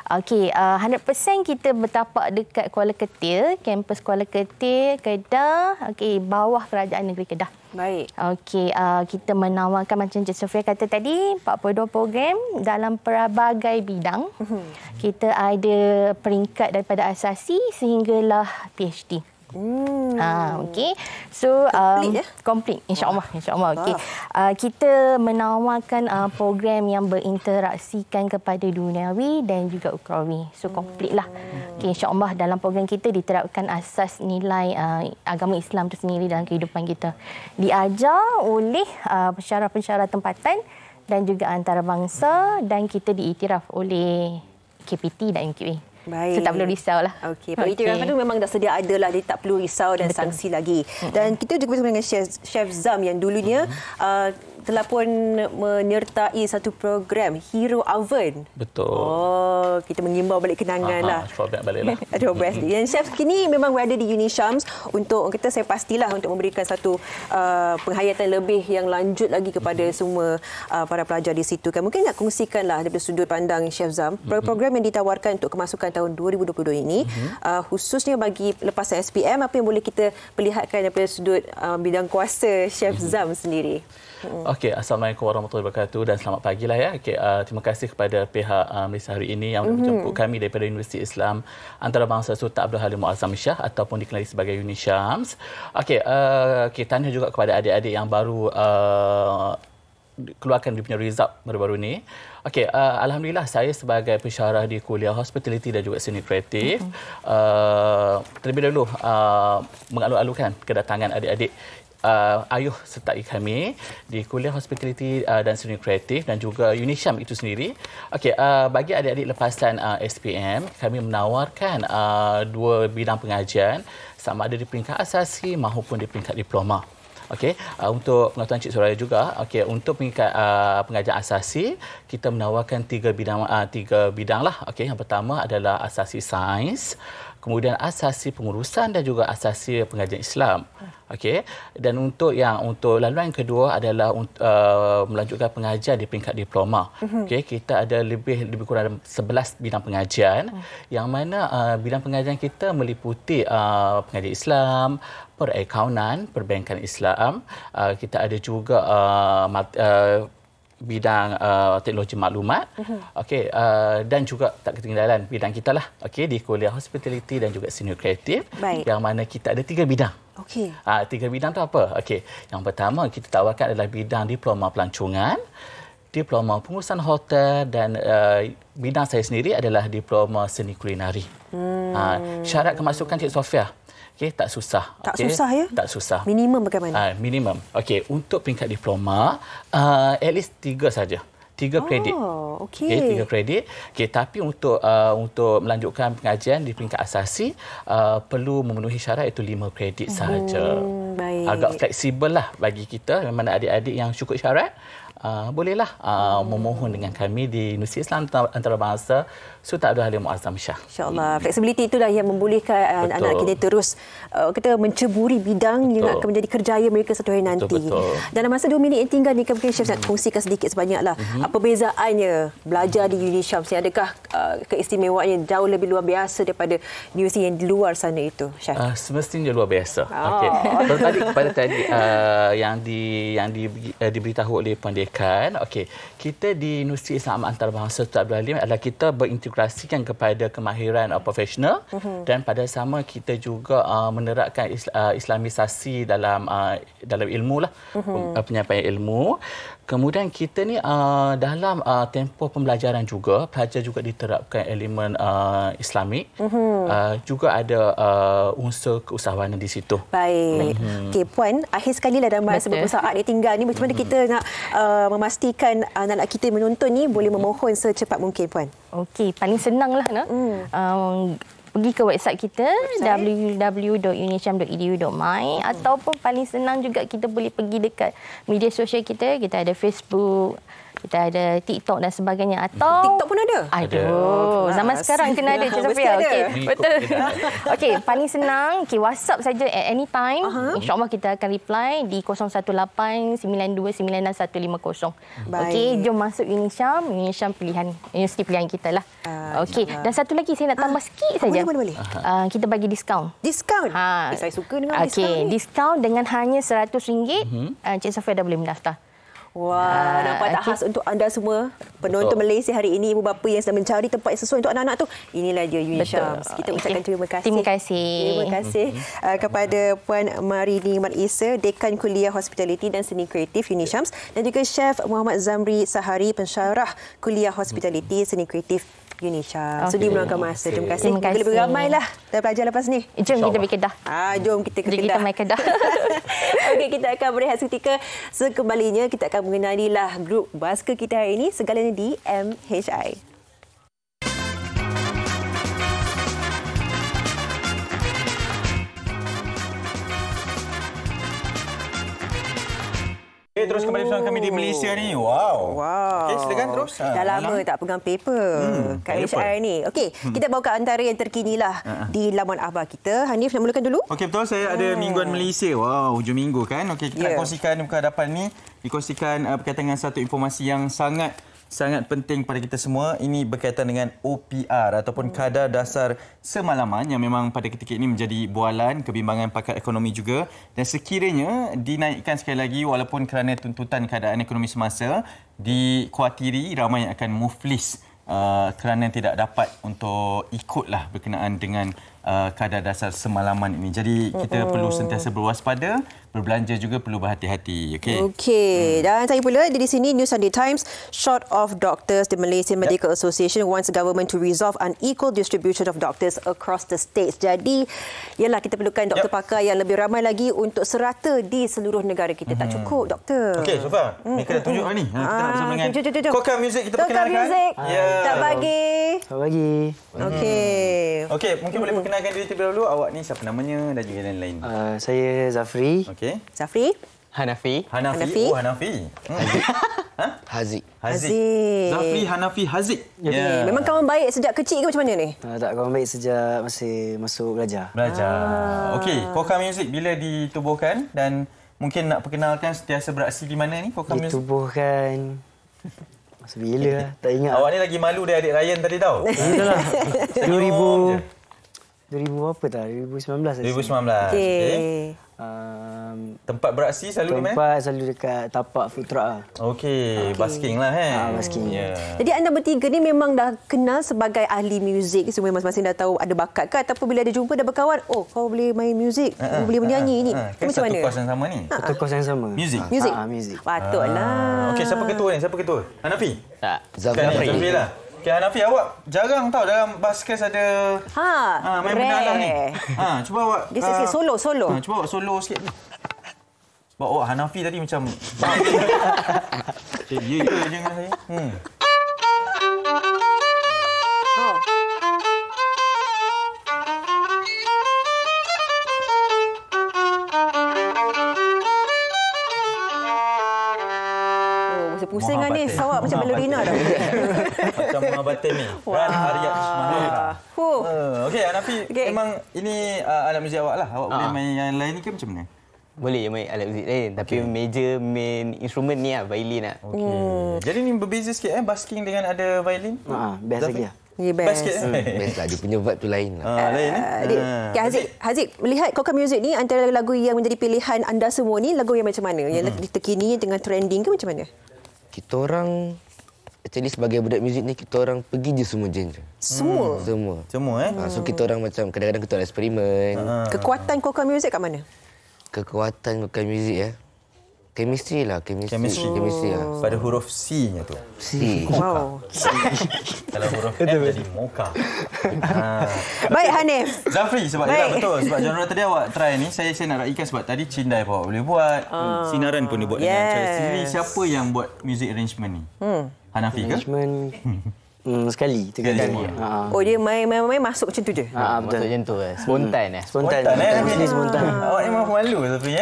Okey, 100% kita bertapak dekat Kuala Ketil, kampus Kuala Ketil, Kedah, okey, bawah Kerajaan Negeri Kedah. Baik. Okey, kita menawarkan macam Cik Sofia kata tadi, 42 program dalam pelbagai bidang. Kita ada peringkat daripada asasi sehinggalah PhD. Okey. So complete insya-Allah okey. Kita menawarkan program yang berinteraksikan kepada duniawi dan juga ukrawi. So complete lah. Okey, insya-Allah dalam program kita diterapkan asas nilai agama Islam itu sendiri dalam kehidupan kita. Diajar oleh pensyarah-pensyarah tempatan dan juga antarabangsa dan kita diiktiraf oleh KPT dan MQA. Baik. So tak perlu risau lah. Okey, iktiraf itu memang dah sedia ada lah, dia tak perlu risau dan sanksi lagi. Dan kita juga bersama dengan Chef Zam yang dulunya telah pun menyertai satu program Hero Oven. Betul. Oh, kita mengimbau balik kenangan lah. Throwback balik lah. Throwback. Dan Chef kini memang berada di UniSyams untuk kita, saya pastilah untuk memberikan satu penghayatan lebih yang lanjut lagi kepada semua para pelajar di situ kan. Mungkin nak kongsikanlah daripada sudut pandang Chef Zam, program yang ditawarkan untuk kemasukan tahun 2022 ini, khususnya bagi lepasan SPM, apa yang boleh kita perlihatkan daripada sudut bidang kuasa Chef Zam sendiri? Okey, Assalamualaikum warahmatullahi wabarakatuh dan selamat pagi lah ya. Okey, terima kasih kepada pihak Malaysia Hari Ini yang menjemput kami daripada Universiti Islam Antarabangsa Sultan Abdul Halim Muazzam Shah ataupun dikenali sebagai UniSyams. Okey, tahniah juga kepada adik-adik yang baru keluarkan dia punya result baru-baru ni. Okey, alhamdulillah saya sebagai pensyarah di kuliah hospitality dan juga seni kreatif terlebih dahulu mengalu-alukan kedatangan adik-adik ayuh sertai kami di kuliah hospitality dan seni kreatif dan juga UniSyams itu sendiri. Okey, bagi adik-adik lepasan SPM, kami menawarkan dua bidang pengajian sama ada di peringkat asasi maupun di peringkat diploma. Okey, untuk pengetahuan Cik Suraya juga, okey, untuk peringkat pengajian asasi kita menawarkan tiga bidang lah. Okey, yang pertama adalah asasi sains, kemudian asasi pengurusan dan juga asasi pengajian Islam. Okey, dan untuk laluan yang kedua adalah melanjutkan pengajian di peringkat diploma. Okey, kita ada lebih kurang 11 bidang pengajian yang mana bidang pengajian kita meliputi pengajian Islam, perakaunan, perbankan Islam, kita ada juga bidang teknologi maklumat, okey, dan juga tak ketinggalan bidang kita lah, okey, di kuliah hospitality dan juga seni kreatif. Baik. Yang mana kita ada 3 bidang. Okey. 3 bidang tu apa? Okey, yang pertama kita tawarkan adalah bidang diploma pelancongan, diploma pengurusan hotel dan bidang saya sendiri adalah diploma seni kulinari. Syarat kemasukan Cik Sofia, okey, tak susah. Tak susah ya? Tak susah. Minimum bagaimana? Minimum. Okey, untuk peringkat diploma, at least 3 saja. 3 kredit. Okey. Okay, 3 kredit. Okey, tapi untuk melanjutkan pengajian di peringkat asasi perlu memenuhi syarat iaitu 5 kredit sahaja. Baik. Agak fleksibel lah bagi kita. Mana adik-adik yang cukup syarat, bolehlah memohon dengan kami di Universiti Islam Antarabangsa Sultan Abdul Halim Muazzam Shah. InsyaAllah. Fleksibiliti itulah yang membolehkan anak kita terus kita menceburi bidang yang akan menjadi kerjaya mereka satu hari nanti. Betul. Dalam masa 2 minit yang tinggal ni, mungkin Chef nak kongsikan sedikit sebanyaklah perbezaannya belajar di UniSyams. Adakah keistimewaannya jauh lebih luar biasa daripada universiti yang di luar sana itu, Chef? Semestinya luar biasa. Okey. Kepada tadi yang diberitahu oleh Puan Dekan, okey, kita di Universiti Islam Antarabangsa Sultan Abdul Halim adalah kita berintegrasikan kepada kemahiran profesional dan pada sama kita juga menerapkan islamisasi dalam ilmu lah, penyampaian ilmu. Kemudian kita ni dalam tempoh pembelajaran juga, pelajar juga diterapkan elemen Islamik. Juga ada unsur keusahawanan di situ. Baik. Okey, Okey, Puan, akhir sekali lah dalam masa beberapa saat ni tinggal ni. Macam mana kita nak memastikan anak-anak kita menonton ni boleh memohon secepat mungkin, Puan? Okey, paling senang lah nak. Pergi ke website kita www.unisham.edu.my ataupun paling senang juga kita boleh pergi dekat media sosial kita. Kita ada Facebook, kita ada TikTok dan sebagainya. Atau TikTok pun ada? Aduh, zaman sekarang kena ada, Cik Sofia. Okey, betul. Okey, paling senang WhatsApp saja at any time. InsyaAllah kita akan reply di 018-9296-150. Okey, jom masuk Unisham. Unisham universiti pilihan kita lah. Okey, dan satu lagi saya nak tambah sikit saja. Boleh. Kita bagi diskaun. Diskaun? Saya suka dengan diskaun. Okey, diskaun dengan hanya RM100. Cik Sofia dah boleh mendaftar. Wah, nampak tak khas untuk anda semua penonton Malaysia hari ini, ibu bapa yang sedang mencari tempat yang sesuai untuk anak-anak tu. Inilah dia Unisham. Kita ucapkan terima kasih. Terima kasih. Terima kasih kepada Puan Marini Mat Isa, Dekan Kuliah Hospitality dan Seni Kreatif Unisham, dan juga Chef Muhammad Zamri Sahari, pensyarah Kuliah Hospitality Seni Kreatif Unisham. Sudi meluangkan masa. Terima kasih. Lebih ramailah dah pelajar lepas ni. Jom kita pergi Kedah. Jom kita ke Kedah. Kita main Kedah. Okey, kita akan berehat seketika. Sekembalinya kita akan mengenalilah grup basker kita hari ini, segalanya di MHI. Terus kembali bersama kami di Malaysia ni. Wow. Okey, silakan terus. Dah lama tak pegang paper kat MHI ni. Okey, kita bawa ke antara yang terkini lah di laman akhbar kita. Hanif nak mulakan dulu? Okey, betul. Saya ada Mingguan Malaysia. Wow, hujung minggu kan. Okey, kita nak kongsikan muka hadapan ni. Dikongsikan berkaitan dengan satu informasi yang sangat penting pada kita semua. Ini berkaitan dengan OPR ataupun kadar dasar semalaman yang memang pada ketika ini menjadi bualan kebimbangan pakar ekonomi juga, dan sekiranya dinaikkan sekali lagi walaupun kerana tuntutan keadaan ekonomi semasa, dikhawatiri ramai yang akan muflis kerana tidak dapat untuk ikutlah berkenaan dengan kadar dasar semalaman ini. Jadi kita perlu sentiasa berwaspada, berbelanja juga perlu berhati-hati. Okey. Dan saya pula di sini New Sunday Times, short of doctors, the Malaysian Medical Association wants the government to resolve unequal distribution of doctors across the states. Jadi, yalah, kita perlukan doktor pakar yang lebih ramai lagi untuk serata di seluruh negara kita. Tak cukup doktor. Okey, Sofa. Mereka dah tunjuk ni. Kita nak bersama dengan Koka Music. Kita perkenalkan. Koka Music. Selamat pagi. Selamat pagi. Okey, mungkin boleh perkenalkan diri terlebih dahulu. Awak ni siapa namanya dan juga lain-lain. Saya Zafri. Okey. Zafri. Hanafi. Hanafi. Oh, Hanafi. Haziq. Zafri Hanafi Haziq. Memang kawan baik sejak kecil ke macam mana ni? Tak, kawan baik sejak masih masuk belajar. Okey, Koka Music bila ditubuhkan dan mungkin nak perkenalkan sentiasa beraksi di mana ni Koka Music? Ditubuhkan masa bila tak ingat. Awak ni lagi malu dari adik Ryan tadi tau. Itulah. 2000 apa tak? 2019. 2019. Okey. Tempat beraksi selalu di mana? Tempat selalu dekat tapak food truck lah. Okey, basking lah basking. Jadi anda bertiga ni memang dah kenal sebagai ahli muzik. Semua masing-masing dah tahu ada bakat ke, ataupun bila ada jumpa dah berkawan, oh kau boleh main muzik, kau boleh menyanyi ni. Macam mana? Satu kos yang sama ni? Satu kos yang sama. Muzik? Muzik. Patutlah. Okey, siapa ketua ni? Siapa ketua? Hanafi? Tak. Zafri lah. Okay, Hanafi, awak jarang tahu dalam baskers ada main benda lah ni. Cuba awak sikit solo. Cuba awak solo sikit. Sebab awak Hanafi tadi macam ya jangan saya. Pusing kan ni, awak macam balerina dah. Macam Mahabatan ni. Ran Arya Ismail. Okey, Hanafi, memang ini alat muzik awak lah. Awak boleh main yang lain ni ke macam mana? Boleh main alat muzik lain, tapi main instrumen ni lah, violin lah. Jadi ni berbeza sikit basking dengan ada violin? Best lagi lah. Best sikit. Best lah, dia punya vibe tu lain lah. Lain Haziq, melihat Koka Music ni antara lagu yang menjadi pilihan anda semua ni, lagu yang macam mana? Yang terkini dengan trending ke macam mana? Kita orang actually sebagai budak muzik ni, kita orang pergi je semua genre. Semua? Semua so kita orang macam kadang-kadang kita orang eksperimen. Kekuatan Koka Music kat mana? Kekuatan Koka Music Chemistry lah. Chemistry lah. Pada huruf C-nya tu. C. Wow. Kalau huruf M jadi mocha. Baik Hanif. Zafri, sebab betul. Sebab genre tadi awak try ni, saya nak raikan sebab tadi Cindai pun awak boleh buat. Sinaran pun dia buat dengan cara sendiri. Siapa yang buat music arrangement ni? Hanafi ke? Arrangement sekali, 3 kali. Oh, dia main masuk macam tu je? Betul. Macam tu. Spontan. Spontan. Awak ni mahu malu Zafri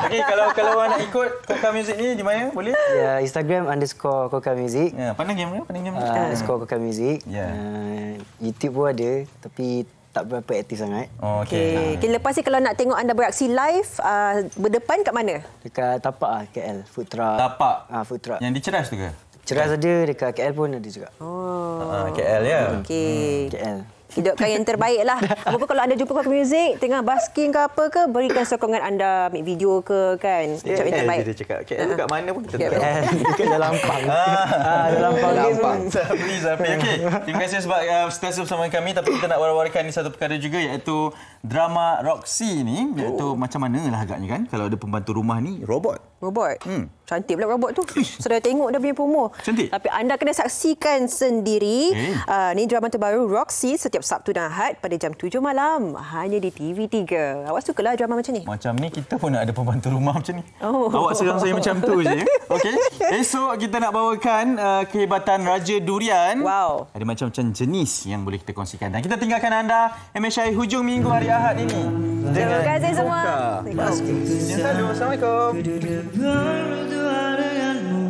Okey, kalau awak nak ikut Koka Music ni di mana? Boleh? Ya, Instagram _Koka Music. Pandang game ke? _Koka Music. YouTube pun ada tapi tak berapa aktif sangat. Okey. Lepas ni kalau nak tengok anda beraksi live, berdepan kat mana? Dekat Tapak KL, food truck. Tapak? Food truck. Yang di Ceras tu ke? Ceras ada, dekat KL pun ada juga. KL ya? Okey. KL. Hidupkan yang terbaik lah. Apa-apa kalau anda jumpa Koka Music, tengah basking ke apa ke, berikan sokongan anda, ambil video ke kan. Macam yang terbaik. Dia cakap, KL kat mana pun kita tahu. Dekat dalam Lampang. Dalam Lampang. Please, okey. Terima kasih sebab stay bersama kami. Tapi kita nak war-warkan ni satu perkara juga, iaitu drama Roxy ni. Iaitu macam mana lah agaknya kan, kalau ada pembantu rumah ni, robot. Cantik pula robot tu. Sudah tengok dah punya promo. Cantik. Tapi anda kena saksikan sendiri. Ni drama terbaru Roxy setiap Sabtu dan Ahad pada jam 7 malam. Hanya di TV3. Awak sukalah drama macam ni? Macam ni kita pun nak ada pembantu rumah macam ni. Awak serang saya macam tu je. Okey. Esok kita nak bawakan kehebatan Raja Durian. Wow. Ada macam-macam jenis yang boleh kita kongsikan. Dan kita tinggalkan anda MSI hujung minggu hari Ahad ini. Terima kasih semua. Assalamualaikum. Assalamualaikum. Berdua denganmu,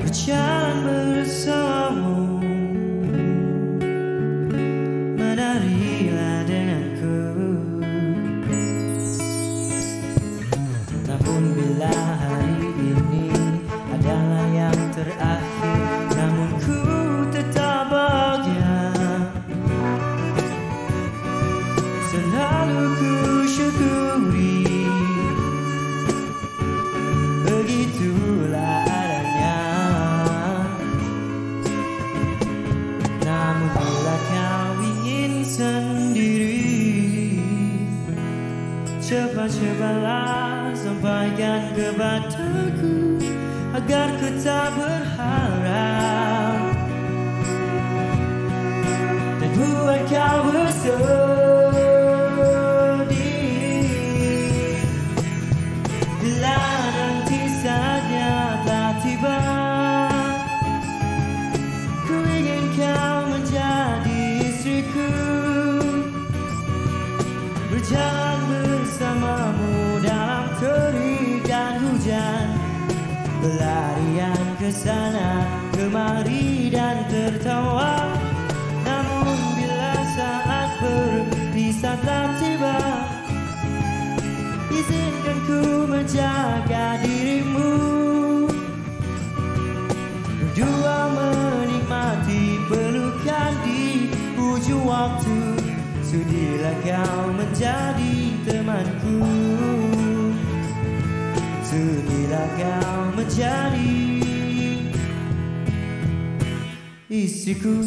berjalan bersamamu, menarilah denganku. Namun bila hari ini adalah yang terakhir, namun ku tetap bahagia. Selalu ku syukuri, begitulah adanya. Namun bila kau ingin sendiri, cepat-cepatlah sampaikan kepadaku agar ku tak berharap dan buat kau bersedih. Bila nanti saatnya telah tiba, ku ingin kau menjadi istriku, berjalan bersamamu dalam terik dan hujan, berlarian ke sana kemari dan tertawa. Namun bila saat berpisah telah tiba, izinkan ku menjaga dirimu, berdua menikmati pelukan di ujung waktu. Sudilah kau menjadi temanku, sudilah kau menjadi istriku.